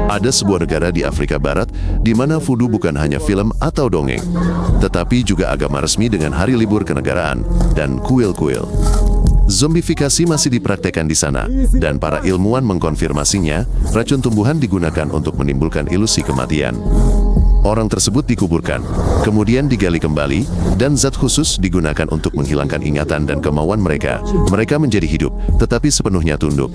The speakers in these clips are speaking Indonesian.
Ada sebuah negara di Afrika Barat di mana voodoo bukan hanya film atau dongeng, tetapi juga agama resmi dengan hari libur kenegaraan dan kuil-kuil. Zombifikasi masih dipraktekkan di sana, dan para ilmuwan mengkonfirmasinya, racun tumbuhan digunakan untuk menimbulkan ilusi kematian. Orang tersebut dikuburkan, kemudian digali kembali, dan zat khusus digunakan untuk menghilangkan ingatan dan kemauan mereka. Mereka menjadi hidup, tetapi sepenuhnya tunduk.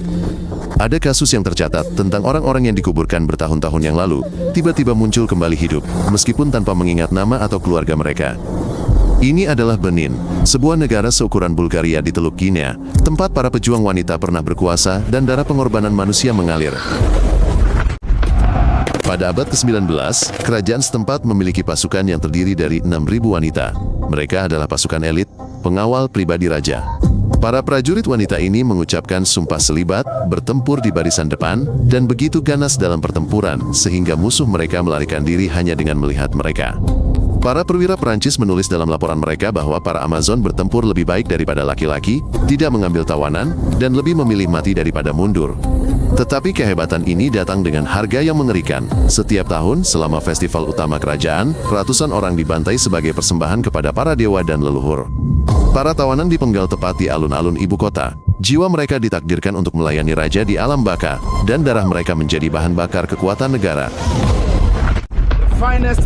Ada kasus yang tercatat tentang orang-orang yang dikuburkan bertahun-tahun yang lalu, tiba-tiba muncul kembali hidup, meskipun tanpa mengingat nama atau keluarga mereka. Ini adalah Benin, sebuah negara seukuran Bulgaria di Teluk Guinea, tempat para pejuang wanita pernah berkuasa dan darah pengorbanan manusia mengalir. Pada abad ke-19, kerajaan setempat memiliki pasukan yang terdiri dari 6.000 wanita. Mereka adalah pasukan elit, pengawal pribadi raja. Para prajurit wanita ini mengucapkan sumpah selibat, bertempur di barisan depan, dan begitu ganas dalam pertempuran, sehingga musuh mereka melarikan diri hanya dengan melihat mereka. Para perwira Perancis menulis dalam laporan mereka bahwa para Amazon bertempur lebih baik daripada laki-laki, tidak mengambil tawanan, dan lebih memilih mati daripada mundur. Tetapi kehebatan ini datang dengan harga yang mengerikan. Setiap tahun, selama festival utama kerajaan, ratusan orang dibantai sebagai persembahan kepada para dewa dan leluhur. Para tawanan dipenggal tepat di alun-alun ibu kota. Jiwa mereka ditakdirkan untuk melayani raja di alam baka, dan darah mereka menjadi bahan bakar kekuatan negara.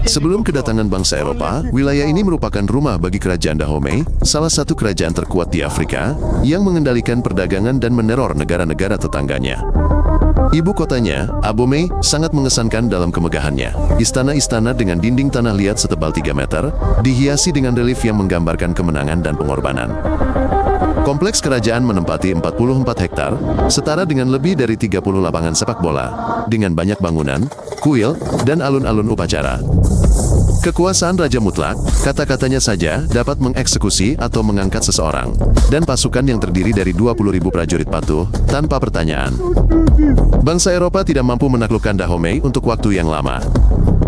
Sebelum kedatangan bangsa Eropa, wilayah ini merupakan rumah bagi kerajaan Dahomey, salah satu kerajaan terkuat di Afrika, yang mengendalikan perdagangan dan meneror negara-negara tetangganya. Ibu kotanya, Abomey, sangat mengesankan dalam kemegahannya. Istana-istana dengan dinding tanah liat setebal 3 meter, dihiasi dengan relief yang menggambarkan kemenangan dan pengorbanan. Kompleks kerajaan menempati 44 hektar, setara dengan lebih dari 30 lapangan sepak bola, dengan banyak bangunan, kuil, dan alun-alun upacara. Kekuasaan raja mutlak, kata-katanya saja, dapat mengeksekusi atau mengangkat seseorang, dan pasukan yang terdiri dari 20.000 prajurit patuh, tanpa pertanyaan. Bangsa Eropa tidak mampu menaklukkan Dahomey untuk waktu yang lama.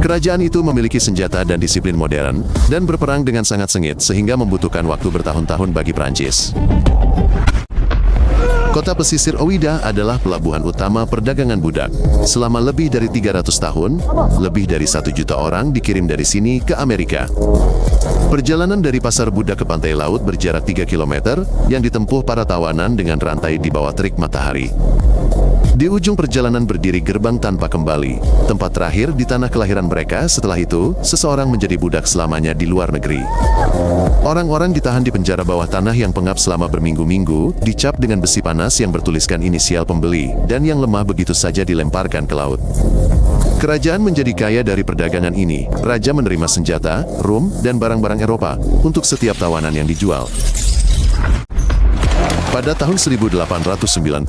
Kerajaan itu memiliki senjata dan disiplin modern, dan berperang dengan sangat sengit sehingga membutuhkan waktu bertahun-tahun bagi Prancis. Kota pesisir Ouidah adalah pelabuhan utama perdagangan budak. Selama lebih dari 300 tahun, lebih dari 1 juta orang dikirim dari sini ke Amerika. Perjalanan dari pasar budak ke pantai laut berjarak 3 km, yang ditempuh para tawanan dengan rantai di bawah terik matahari. Di ujung perjalanan berdiri gerbang tanpa kembali, tempat terakhir di tanah kelahiran mereka. Setelah itu, seseorang menjadi budak selamanya di luar negeri. Orang-orang ditahan di penjara bawah tanah yang pengap selama berminggu-minggu, dicap dengan besi panas yang bertuliskan inisial pembeli, dan yang lemah begitu saja dilemparkan ke laut. Kerajaan menjadi kaya dari perdagangan ini. Raja menerima senjata, rum, dan barang-barang Eropa untuk setiap tawanan yang dijual. Pada tahun 1892,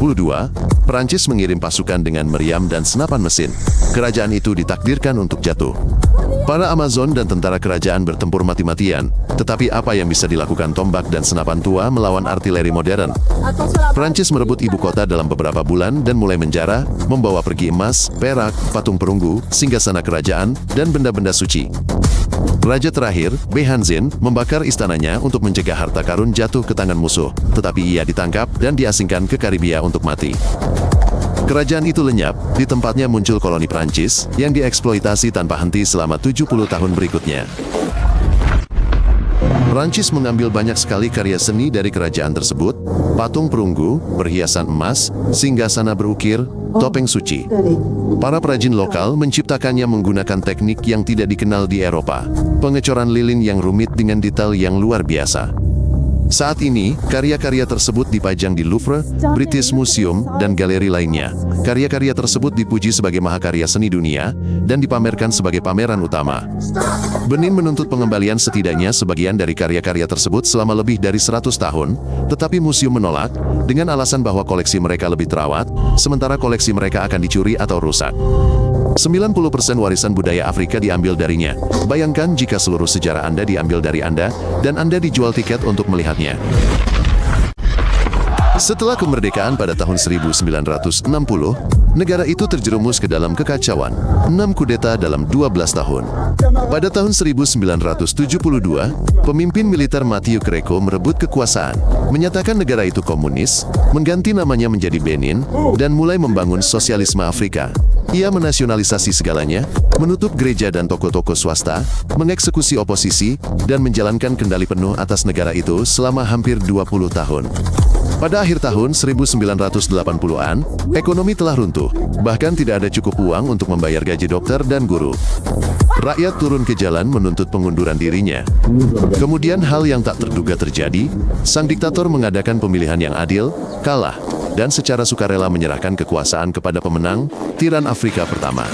Perancis mengirim pasukan dengan meriam dan senapan mesin. Kerajaan itu ditakdirkan untuk jatuh. Para Amazon dan tentara kerajaan bertempur mati-matian, tetapi apa yang bisa dilakukan tombak dan senapan tua melawan artileri modern? Perancis merebut ibu kota dalam beberapa bulan dan mulai menjara, membawa pergi emas, perak, patung perunggu, singgasana kerajaan, dan benda-benda suci. Raja terakhir, Behanzin, membakar istananya untuk mencegah harta karun jatuh ke tangan musuh, tetapi ia ditangkap dan diasingkan ke Karibia untuk mati. Kerajaan itu lenyap, di tempatnya muncul koloni Prancis, yang dieksploitasi tanpa henti selama 70 tahun berikutnya. Prancis mengambil banyak sekali karya seni dari kerajaan tersebut, patung perunggu, perhiasan emas, singgasana berukir, topeng suci. Para perajin lokal menciptakannya menggunakan teknik yang tidak dikenal di Eropa, pengecoran lilin yang rumit dengan detail yang luar biasa. Saat ini, karya-karya tersebut dipajang di Louvre, British Museum, dan galeri lainnya. Karya-karya tersebut dipuji sebagai mahakarya seni dunia, dan dipamerkan sebagai pameran utama. Benin menuntut pengembalian setidaknya sebagian dari karya-karya tersebut selama lebih dari 100 tahun, tetapi museum menolak, dengan alasan bahwa koleksi mereka lebih terawat, sementara koleksi mereka akan dicuri atau rusak. 90% warisan budaya Afrika diambil darinya. Bayangkan jika seluruh sejarah Anda diambil dari Anda, dan Anda dijual tiket untuk melihatnya. Setelah kemerdekaan pada tahun 1960, negara itu terjerumus ke dalam kekacauan, 6 kudeta dalam 12 tahun. Pada tahun 1972, pemimpin militer Mathieu Greco merebut kekuasaan, menyatakan negara itu komunis, mengganti namanya menjadi Benin, dan mulai membangun sosialisme Afrika. Ia menasionalisasi segalanya, menutup gereja dan toko-toko swasta, mengeksekusi oposisi, dan menjalankan kendali penuh atas negara itu selama hampir 20 tahun. Pada akhir tahun 1980-an, ekonomi telah runtuh, bahkan tidak ada cukup uang untuk membayar gaji dokter dan guru. Rakyat turun ke jalan menuntut pengunduran dirinya. Kemudian hal yang tak terduga terjadi, sang diktator mengadakan pemilihan yang adil, kalah, dan secara sukarela menyerahkan kekuasaan kepada pemenang, tiran Afrika pertama.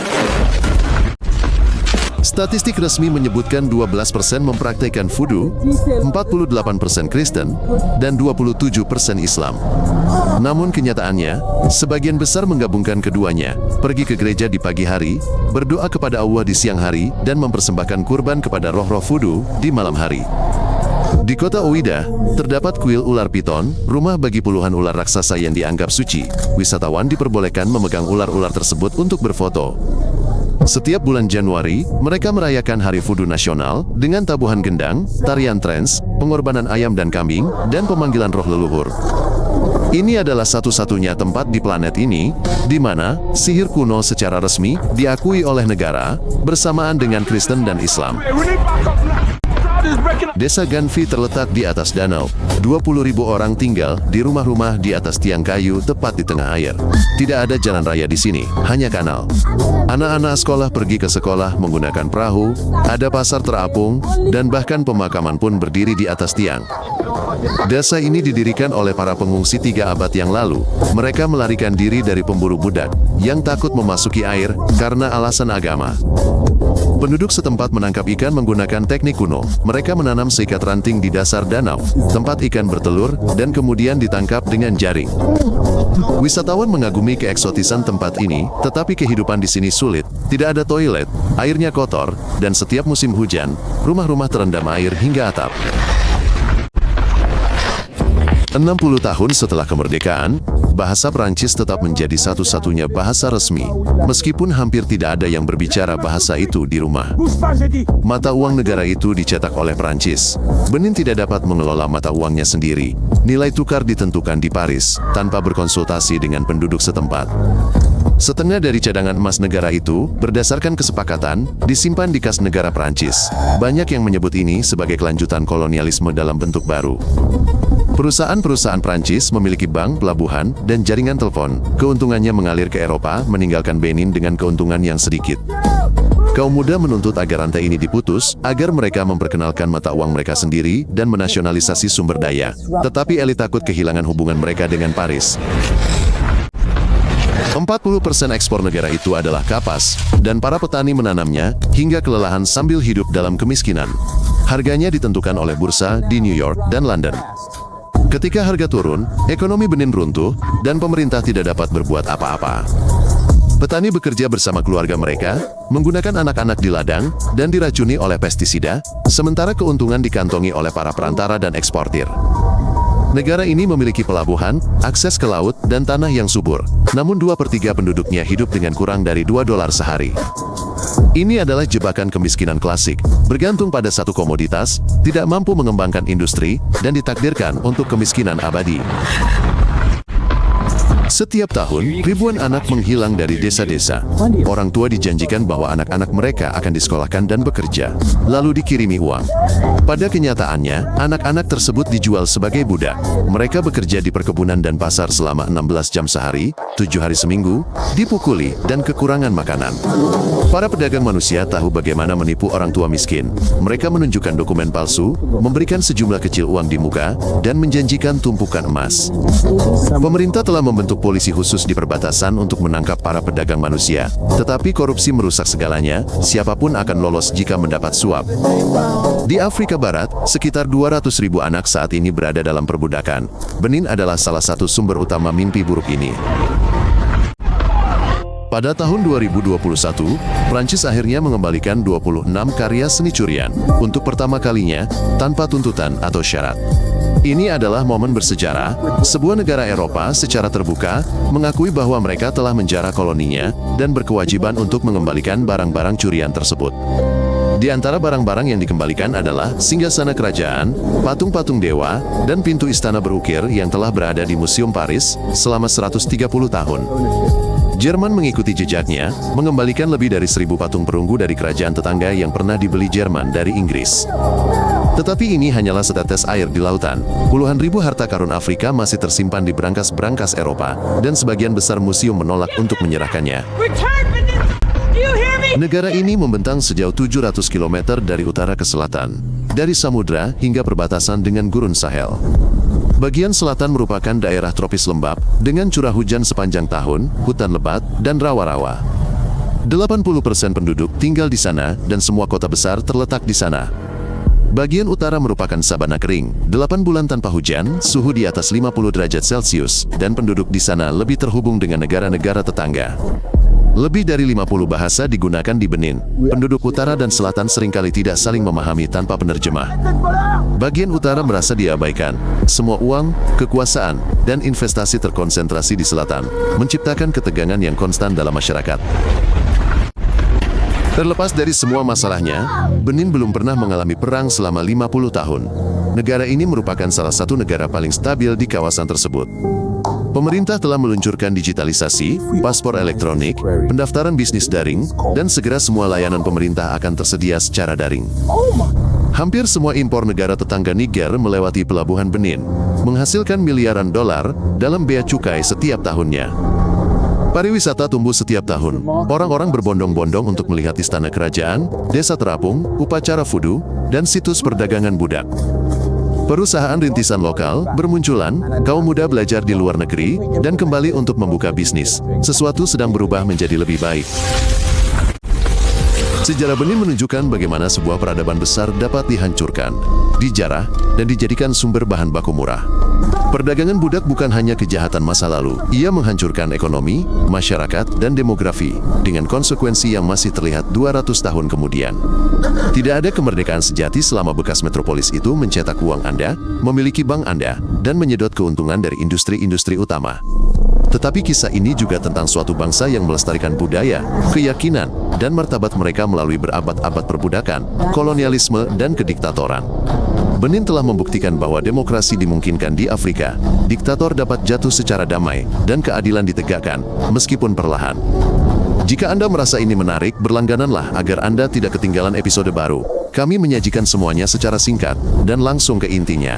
Statistik resmi menyebutkan 12% mempraktikkan voodoo, 48% Kristen, dan 27% Islam. Namun kenyataannya, sebagian besar menggabungkan keduanya, pergi ke gereja di pagi hari, berdoa kepada Allah di siang hari, dan mempersembahkan kurban kepada roh-roh voodoo di malam hari. Di kota Ouida, terdapat kuil ular piton, rumah bagi puluhan ular raksasa yang dianggap suci. Wisatawan diperbolehkan memegang ular-ular tersebut untuk berfoto. Setiap bulan Januari, mereka merayakan Hari Voodoo Nasional dengan tabuhan gendang, tarian trance, pengorbanan ayam dan kambing, dan pemanggilan roh leluhur. Ini adalah satu-satunya tempat di planet ini, di mana sihir kuno secara resmi diakui oleh negara, bersamaan dengan Kristen dan Islam. Desa Ganfi terletak di atas danau. 20.000 orang tinggal di rumah-rumah di atas tiang kayu tepat di tengah air. Tidak ada jalan raya di sini, hanya kanal. Anak-anak sekolah pergi ke sekolah menggunakan perahu, ada pasar terapung, dan bahkan pemakaman pun berdiri di atas tiang. Desa ini didirikan oleh para pengungsi 3 abad yang lalu. Mereka melarikan diri dari pemburu budak yang takut memasuki air karena alasan agama. Penduduk setempat menangkap ikan menggunakan teknik kuno. Mereka menanam seikat ranting di dasar danau, tempat ikan bertelur, dan kemudian ditangkap dengan jaring. Wisatawan mengagumi keeksotisan tempat ini, tetapi kehidupan di sini sulit. Tidak ada toilet, airnya kotor, dan setiap musim hujan, rumah-rumah terendam air hingga atap. 60 tahun setelah kemerdekaan, bahasa Prancis tetap menjadi satu-satunya bahasa resmi, meskipun hampir tidak ada yang berbicara bahasa itu di rumah. Mata uang negara itu dicetak oleh Prancis. Benin tidak dapat mengelola mata uangnya sendiri. Nilai tukar ditentukan di Paris, tanpa berkonsultasi dengan penduduk setempat. Setengah dari cadangan emas negara itu, berdasarkan kesepakatan, disimpan di kas negara Prancis. Banyak yang menyebut ini sebagai kelanjutan kolonialisme dalam bentuk baru. Perusahaan-perusahaan Prancis memiliki bank, pelabuhan, dan jaringan telepon. Keuntungannya mengalir ke Eropa, meninggalkan Benin dengan keuntungan yang sedikit. Kaum muda menuntut agar rantai ini diputus, agar mereka memperkenalkan mata uang mereka sendiri dan menasionalisasi sumber daya. Tetapi elit takut kehilangan hubungan mereka dengan Paris. 40% ekspor negara itu adalah kapas, dan para petani menanamnya hingga kelelahan sambil hidup dalam kemiskinan. Harganya ditentukan oleh bursa di New York dan London. Ketika harga turun, ekonomi Benin runtuh, dan pemerintah tidak dapat berbuat apa-apa. Petani bekerja bersama keluarga mereka, menggunakan anak-anak di ladang, dan diracuni oleh pestisida, sementara keuntungan dikantongi oleh para perantara dan eksportir. Negara ini memiliki pelabuhan, akses ke laut, dan tanah yang subur. Namun 2/3 penduduknya hidup dengan kurang dari $2 sehari. Ini adalah jebakan kemiskinan klasik, bergantung pada satu komoditas, tidak mampu mengembangkan industri, dan ditakdirkan untuk kemiskinan abadi. Setiap tahun, ribuan anak menghilang dari desa-desa. Orang tua dijanjikan bahwa anak-anak mereka akan disekolahkan dan bekerja, lalu dikirimi uang. Pada kenyataannya, anak-anak tersebut dijual sebagai budak. Mereka bekerja di perkebunan dan pasar selama 16 jam sehari, 7 hari seminggu, dipukuli, dan kekurangan makanan. Para pedagang manusia tahu bagaimana menipu orang tua miskin. Mereka menunjukkan dokumen palsu, memberikan sejumlah kecil uang di muka, dan menjanjikan tumpukan emas. Pemerintah telah membentuk polisi khusus di perbatasan untuk menangkap para pedagang manusia. Tetapi korupsi merusak segalanya, siapapun akan lolos jika mendapat suap. Di Afrika Barat, sekitar 200.000 anak saat ini berada dalam perbudakan. Benin adalah salah satu sumber utama mimpi buruk ini. Pada tahun 2021, Prancis akhirnya mengembalikan 26 karya seni curian, untuk pertama kalinya, tanpa tuntutan atau syarat. Ini adalah momen bersejarah, sebuah negara Eropa secara terbuka mengakui bahwa mereka telah menjara koloninya dan berkewajiban untuk mengembalikan barang-barang curian tersebut. Di antara barang-barang yang dikembalikan adalah singgasana kerajaan, patung-patung dewa, dan pintu istana berukir yang telah berada di Museum Paris selama 130 tahun. Jerman mengikuti jejaknya, mengembalikan lebih dari 1.000 patung perunggu dari kerajaan tetangga yang pernah dibeli Jerman dari Inggris. Tetapi ini hanyalah setetes air di lautan. Puluhan ribu harta karun Afrika masih tersimpan di berangkas-berangkas Eropa, dan sebagian besar museum menolak untuk menyerahkannya. Negara ini membentang sejauh 700 km dari utara ke selatan, dari samudra hingga perbatasan dengan gurun Sahel. Bagian selatan merupakan daerah tropis lembab, dengan curah hujan sepanjang tahun, hutan lebat, dan rawa-rawa. 80% penduduk tinggal di sana, dan semua kota besar terletak di sana. Bagian utara merupakan sabana kering, 8 bulan tanpa hujan, suhu di atas 50 derajat Celcius, dan penduduk di sana lebih terhubung dengan negara-negara tetangga. Lebih dari 50 bahasa digunakan di Benin. Penduduk utara dan selatan seringkali tidak saling memahami tanpa penerjemah. Bagian utara merasa diabaikan. Semua uang, kekuasaan, dan investasi terkonsentrasi di selatan, menciptakan ketegangan yang konstan dalam masyarakat. Terlepas dari semua masalahnya, Benin belum pernah mengalami perang selama 50 tahun. Negara ini merupakan salah satu negara paling stabil di kawasan tersebut. Pemerintah telah meluncurkan digitalisasi, paspor elektronik, pendaftaran bisnis daring, dan segera semua layanan pemerintah akan tersedia secara daring. Hampir semua impor negara tetangga Niger melewati pelabuhan Benin, menghasilkan miliaran dolar dalam bea cukai setiap tahunnya. Pariwisata tumbuh setiap tahun. Orang-orang berbondong-bondong untuk melihat istana kerajaan, desa terapung, upacara fudu, dan situs perdagangan budak. Perusahaan rintisan lokal bermunculan, kaum muda belajar di luar negeri, dan kembali untuk membuka bisnis. Sesuatu sedang berubah menjadi lebih baik. Sejarah Benin menunjukkan bagaimana sebuah peradaban besar dapat dihancurkan, dijarah, dan dijadikan sumber bahan baku murah. Perdagangan budak bukan hanya kejahatan masa lalu, ia menghancurkan ekonomi, masyarakat, dan demografi, dengan konsekuensi yang masih terlihat 200 tahun kemudian. Tidak ada kemerdekaan sejati selama bekas metropolis itu mencetak uang Anda, memiliki bank Anda, dan menyedot keuntungan dari industri-industri utama. Tetapi kisah ini juga tentang suatu bangsa yang melestarikan budaya, keyakinan, dan martabat mereka melalui berabad-abad perbudakan, kolonialisme, dan kediktatoran. Benin telah membuktikan bahwa demokrasi dimungkinkan di Afrika, diktator dapat jatuh secara damai, dan keadilan ditegakkan, meskipun perlahan. Jika Anda merasa ini menarik, berlanggananlah agar Anda tidak ketinggalan episode baru. Kami menyajikan semuanya secara singkat, dan langsung ke intinya.